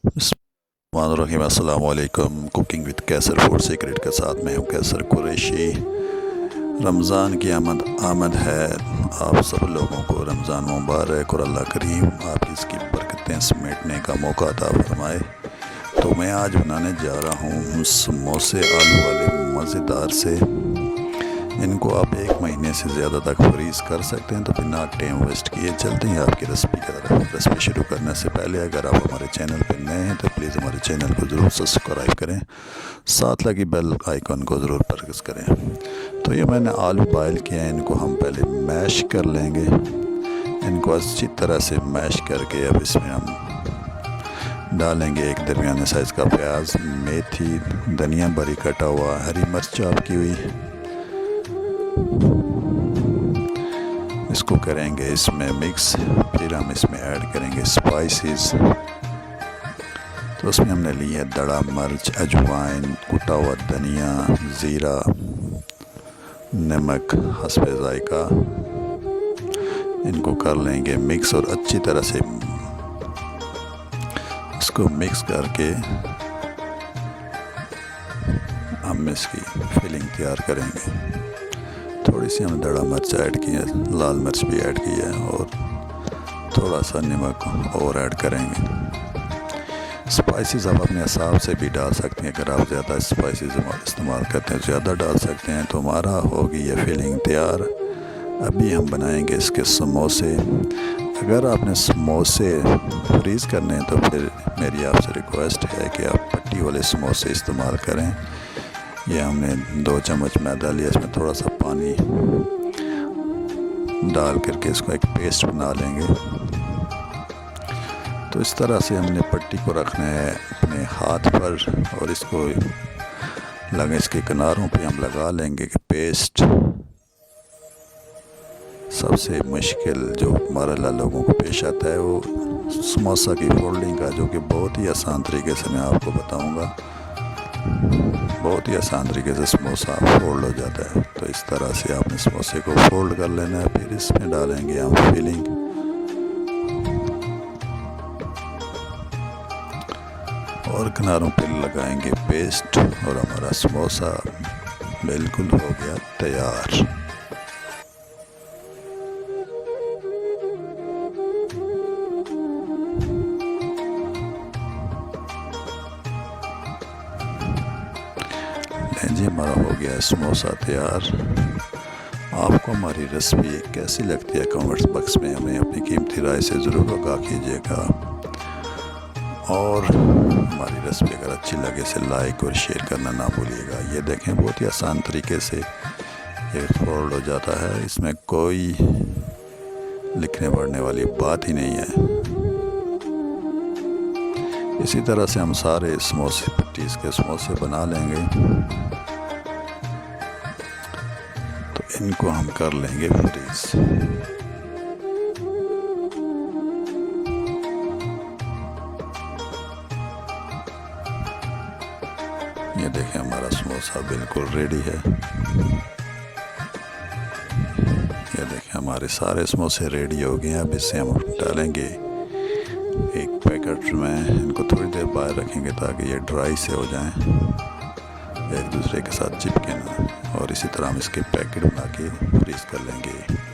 बिस्मिल्लाहिर्रहमानिर्रहीम। अस्सलाम वालेकुम। Cooking with Kaiser food secret के साथ मैं हूँ कैसर कुरैशी। रमज़ान की आमद है। आप सब लोगों को रमज़ान मुबारक और अल्लाह करीम आपकी इसकी बरकतें समेटने का मौका अता फरमाए। तो मैं आज बनाने जा रहा हूँ समोसे आलू वाले मज़ेदार से। इनको आप 1 महीने से ज़्यादा तक फ्रीज़ कर सकते हैं। तो बिना टाइम वेस्ट किए चलते हैं आपकी रेसिपी की तरफ। रेसिपी शुरू करने से पहले अगर आप हमारे चैनल पर नए हैं तो प्लीज़ हमारे चैनल को ज़रूर सब्सक्राइब करें, साथ लगी बेल आइकन को ज़रूर प्रेस करें। तो ये मैंने आलू बॉयल किए हैं, इनको हम पहले मैश कर लेंगे। इनको अच्छी तरह से मैश करके अब इसमें हम डालेंगे एक दरमियाने साइज़ का प्याज, मेथी, धनिया बारीक कटा हुआ, हरी मिर्च चॉप की हुई। इसको करेंगे इसमें मिक्स। फिर हम इसमें ऐड करेंगे स्पाइसेस। तो उसमें हमने ली है दड़ा मिर्च, अजवाइन, कुटा हुआ धनिया, ज़ीरा, नमक हस्बे ज़ायका। इनको कर लेंगे मिक्स और अच्छी तरह से इसको मिक्स करके हम इसकी फिलिंग तैयार करेंगे। थोड़ी सी हमने दड़ा मिर्च ऐड की है, लाल मिर्च भी ऐड की है और थोड़ा सा नमक और ऐड करेंगे। स्पाइसेस आप अपने हिसाब से भी डाल सकते हैं। अगर आप ज़्यादा स्पाइसेस इस्तेमाल करते हैं ज़्यादा डाल सकते हैं। तो हमारा होगी ये फिलिंग तैयार। अभी हम बनाएंगे इसके समोसे। अगर आपने समोसे फ्रीज़ करने हैं तो फिर मेरी आपसे रिक्वेस्ट है कि आप पट्टी वाले समोसे इस्तेमाल करें। ये हमने 2 चम्मच मैदा लिया, इसमें थोड़ा सा पानी डाल करके इसको एक पेस्ट बना लेंगे। तो इस तरह से हमने पट्टी को रखना है अपने हाथ पर और इसको लगे इसके किनारों पे हम लगा लेंगे कि पेस्ट। सबसे मुश्किल जो हमारे लोगों को पेश आता है वो समोसा की फोल्डिंग का, जो कि बहुत ही आसान तरीके से मैं आपको बताऊंगा। बहुत ही आसान तरीके से समोसा फोल्ड हो जाता है। तो इस तरह से आपने समोसे को फोल्ड कर लेना है। फिर इसमें डालेंगे हम फिलिंग और किनारों पर लगाएंगे पेस्ट और हमारा समोसा बिल्कुल हो गया तैयार। जी हमारा हो गया समोसा तैयार। आपको हमारी रेसिपी कैसी लगती है कमेंट्स बॉक्स में हमें अपनी कीमती राय से ज़रूर आगाह कीजिएगा। और हमारी रेसिपी अगर अच्छी लगे इसे लाइक और शेयर करना ना भूलिएगा। ये देखें बहुत ही आसान तरीके से ये फोल्ड हो जाता है। इसमें कोई लिखने पढ़ने वाली बात ही नहीं है। इसी तरह से हम सारे समोसे पट्टीज़ के समोसे बना लेंगे। तो इनको हम कर लेंगे फ्रीज। ये देखें हमारा समोसा बिल्कुल रेडी है। ये देखें हमारे सारे समोसे रेडी हो गए हैं। अब इसे हम डालेंगे एक पैकेट में। इनको थोड़ी देर बाहर रखेंगे ताकि ये ड्राई से हो जाएं, एक दूसरे के साथ चिपके ना। और इसी तरह हम इसके पैकेट बना के फ्रीज़ कर लेंगे।